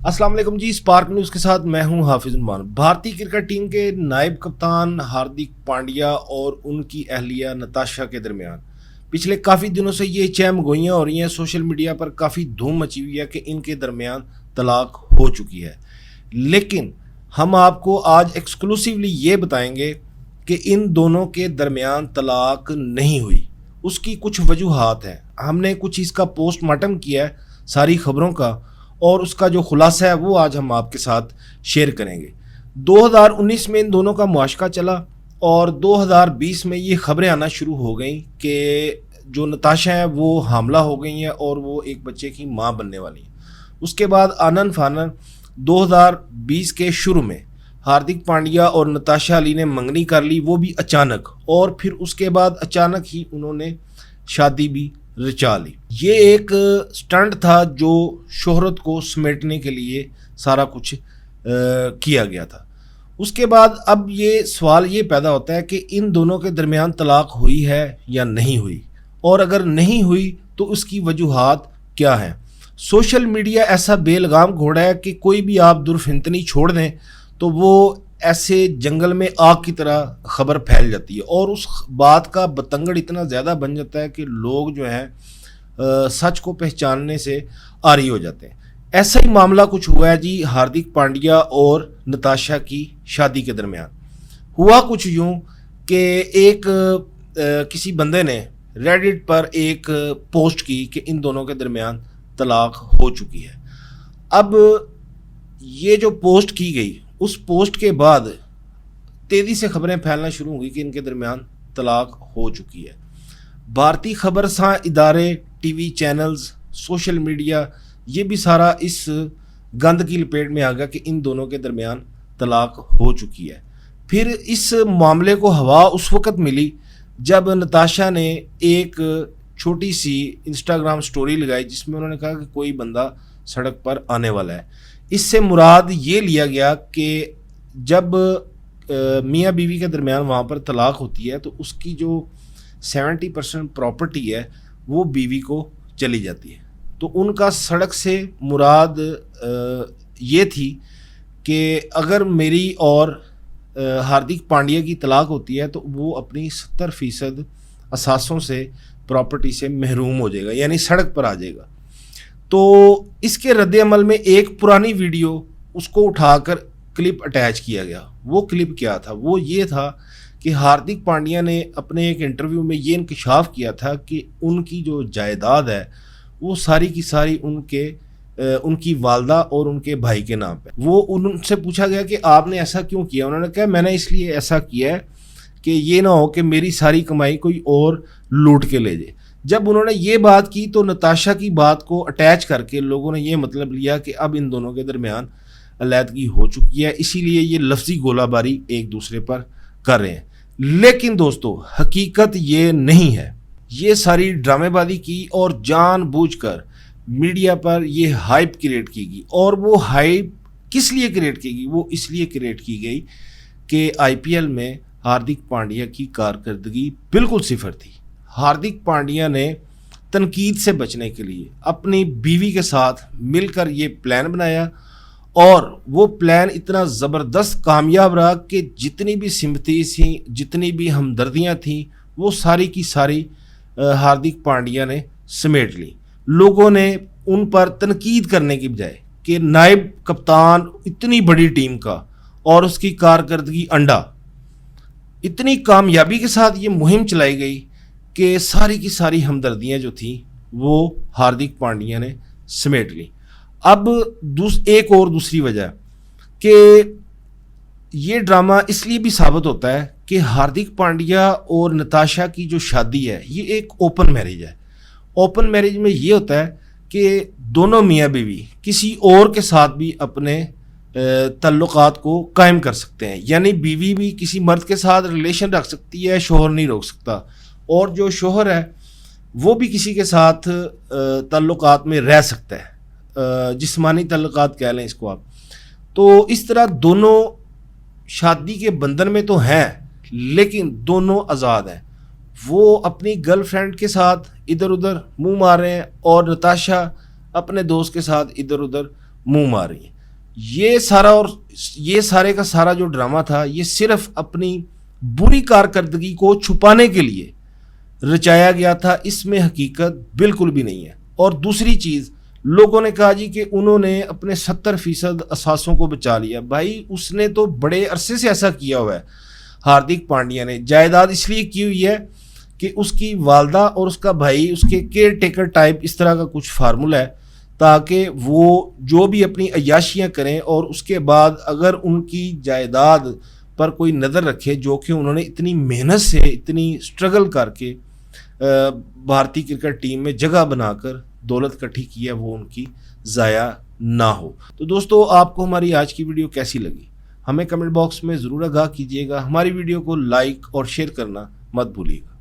السلام علیکم جی، spark news کے ساتھ میں ہوں حافظ عنوان۔ بھارتی کرکٹ ٹیم کے نائب کپتان ہاردک پانڈیا اور ان کی اہلیہ نتاشا کے درمیان پچھلے کافی دنوں سے یہ چہم گوئیاں ہو رہی ہیں، سوشل میڈیا پر کافی دھوم مچی ہوئی ہے کہ ان کے درمیان طلاق ہو چکی ہے۔ لیکن ہم آپ کو آج ایکسکلوسیولی یہ بتائیں گے کہ ان دونوں کے درمیان طلاق نہیں ہوئی۔ اس کی کچھ وجوہات ہیں، ہم نے کچھ اس کا پوسٹ مارٹم کیا ہے ساری خبروں کا، اور اس کا جو خلاصہ ہے وہ آج ہم آپ کے ساتھ شیئر کریں گے۔ 2019 میں ان دونوں کا معاشقہ چلا اور 2020 میں یہ خبریں آنا شروع ہو گئیں کہ جو نتاشا ہیں وہ حاملہ ہو گئی ہیں اور وہ ایک بچے کی ماں بننے والی ہیں۔ اس کے بعد آنن فانن 2020 کے شروع میں ہاردک پانڈیا اور نتاشا علی نے منگنی کر لی، وہ بھی اچانک، اور پھر اس کے بعد اچانک ہی انہوں نے شادی بھی رچا لی۔ یہ ایک سٹنٹ تھا جو شہرت کو سمیٹنے کے لیے سارا کچھ کیا گیا تھا۔ اس کے بعد اب یہ سوال یہ پیدا ہوتا ہے کہ ان دونوں کے درمیان طلاق ہوئی ہے یا نہیں ہوئی، اور اگر نہیں ہوئی تو اس کی وجوہات کیا ہیں۔ سوشل میڈیا ایسا بے لگام گھوڑا ہے کہ کوئی بھی آپ درفنتنی چھوڑ دیں تو وہ ایسے جنگل میں آگ کی طرح خبر پھیل جاتی ہے، اور اس بات کا بتنگڑ اتنا زیادہ بن جاتا ہے کہ لوگ جو ہیں سچ کو پہچاننے سے عاری ہو جاتے ہیں۔ ایسا ہی معاملہ کچھ ہوا ہے جی ہاردک پانڈیا اور نتاشا کی شادی کے درمیان۔ ہوا کچھ یوں کہ ایک کسی بندے نے ریڈٹ پر ایک پوسٹ کی کہ ان دونوں کے درمیان طلاق ہو چکی ہے۔ اب یہ جو پوسٹ کی گئی، اس پوسٹ کے بعد تیزی سے خبریں پھیلنا شروع ہو گئی کہ ان کے درمیان طلاق ہو چکی ہے۔ بھارتی خبر ساں ادارے، T V channels, social media, یہ بھی سارا اس گند کی لپیٹ میں آ گیا کہ ان دونوں کے درمیان طلاق ہو چکی ہے۔ پھر اس معاملے کو ہوا اس وقت ملی جب نتاشا نے ایک چھوٹی سی انسٹاگرام سٹوری لگائی جس میں انہوں نے کہا کہ کوئی بندہ سڑک پر آنے والا ہے۔ اس سے مراد یہ لیا گیا کہ جب میاں بیوی کے درمیان وہاں پر طلاق ہوتی ہے تو اس کی جو 70% پراپرٹی ہے وہ بیوی کو چلی جاتی ہے۔ تو ان کا سڑک سے مراد یہ تھی کہ اگر میری اور ہاردک پانڈیا کی طلاق ہوتی ہے تو وہ اپنی 70% اثاثوں سے پراپرٹی سے محروم ہو جائے گا، یعنی سڑک پر آ جائے گا۔ تو اس کے رد عمل میں ایک پرانی ویڈیو اس کو اٹھا کر کلپ اٹیچ کیا گیا۔ وہ کلپ کیا تھا؟ وہ یہ تھا کہ ہاردک پانڈیا نے اپنے ایک انٹرویو میں یہ انکشاف کیا تھا کہ ان کی جو جائیداد ہے وہ ساری کی ساری ان کی والدہ اور ان کے بھائی کے نام پہ۔ وہ ان سے پوچھا گیا کہ آپ نے ایسا کیوں کیا؟ انہوں نے کہا میں نے اس لیے ایسا کیا ہے کہ یہ نہ ہو کہ میری ساری کمائی کوئی اور لوٹ کے لے جائے۔ جب انہوں نے یہ بات کی تو نتاشا کی بات کو اٹیچ کر کے لوگوں نے یہ مطلب لیا کہ اب ان دونوں کے درمیان علیحدگی ہو چکی ہے، اسی لیے یہ لفظی گولہ باری ایک دوسرے پر کر رہے ہیں۔ لیکن دوستو حقیقت یہ نہیں ہے، یہ ساری ڈرامے بازی کی اور جان بوجھ کر میڈیا پر یہ ہائپ کریٹ کی گئی۔ اور وہ ہائپ کس لیے کریٹ کی گئی؟ وہ اس لیے کریٹ کی گئی کہ آئی پی ایل میں ہاردک پانڈیا کی کارکردگی بالکل صفر تھی۔ ہاردک پانڈیا نے تنقید سے بچنے کے لیے اپنی بیوی کے ساتھ مل کر یہ پلان بنایا، اور وہ پلان اتنا زبردست کامیاب رہا کہ جتنی بھی سمپتیز تھیں، جتنی بھی ہمدردیاں تھیں، وہ ساری کی ساری ہاردک پانڈیا نے سمیٹ لی۔ لوگوں نے ان پر تنقید کرنے کی بجائے کہ نائب کپتان اتنی بڑی ٹیم کا اور اس کی کارکردگی انڈا، اتنی کامیابی کے ساتھ یہ مہم چلائی گئی کہ ساری کی ساری ہمدردیاں جو تھیں وہ ہاردک پانڈیا نے سمیٹ لی۔ اب ایک اور دوسری وجہ کہ یہ ڈرامہ اس لیے بھی ثابت ہوتا ہے کہ ہاردک پانڈیا اور نتاشا کی جو شادی ہے یہ ایک اوپن میرج ہے۔ اوپن میرج میں یہ ہوتا ہے کہ دونوں میاں بیوی کسی اور کے ساتھ بھی اپنے تعلقات کو قائم کر سکتے ہیں، یعنی بیوی بھی کسی مرد کے ساتھ ریلیشن رکھ سکتی ہے، شوہر نہیں روک سکتا، اور جو شوہر ہے وہ بھی کسی کے ساتھ تعلقات میں رہ سکتا ہے، جسمانی تعلقات کہہ لیں اس کو آپ۔ تو اس طرح دونوں شادی کے بندھن میں تو ہیں لیکن دونوں آزاد ہیں۔ وہ اپنی گرل فرینڈ کے ساتھ ادھر ادھر منہ مار رہے ہیں اور نتاشا اپنے دوست کے ساتھ ادھر ادھر منہ مار رہی ہیں۔ یہ سارے کا سارا جو ڈرامہ تھا یہ صرف اپنی بری کارکردگی کو چھپانے کے لیے رچایا گیا تھا، اس میں حقیقت بالکل بھی نہیں ہے۔ اور دوسری چیز، لوگوں نے کہا جی کہ انہوں نے اپنے 70% اثاثوں کو بچا لیا۔ بھائی اس نے تو بڑے عرصے سے ایسا کیا ہوا ہے۔ ہاردک پانڈیا نے جائیداد اس لیے کی ہوئی ہے کہ اس کی والدہ اور اس کا بھائی اس کے کیئر ٹیکر ٹائپ اس طرح کا کچھ فارمولا ہے، تاکہ وہ جو بھی اپنی عیاشیاں کریں اور اس کے بعد اگر ان کی جائیداد پر کوئی نظر رکھے، جو کہ انہوں نے اتنی محنت سے اتنی سٹرگل کر کے بھارتی کرکٹ ٹیم میں جگہ بنا کر دولت اکٹھی کی ہے، وہ ان کی ضائع نہ ہو۔ تو دوستو، آپ کو ہماری آج کی ویڈیو کیسی لگی ہمیں کمنٹ باکس میں ضرور آگاہ کیجیے گا۔ ہماری ویڈیو کو لائک اور شیئر کرنا مت بھولیے گا۔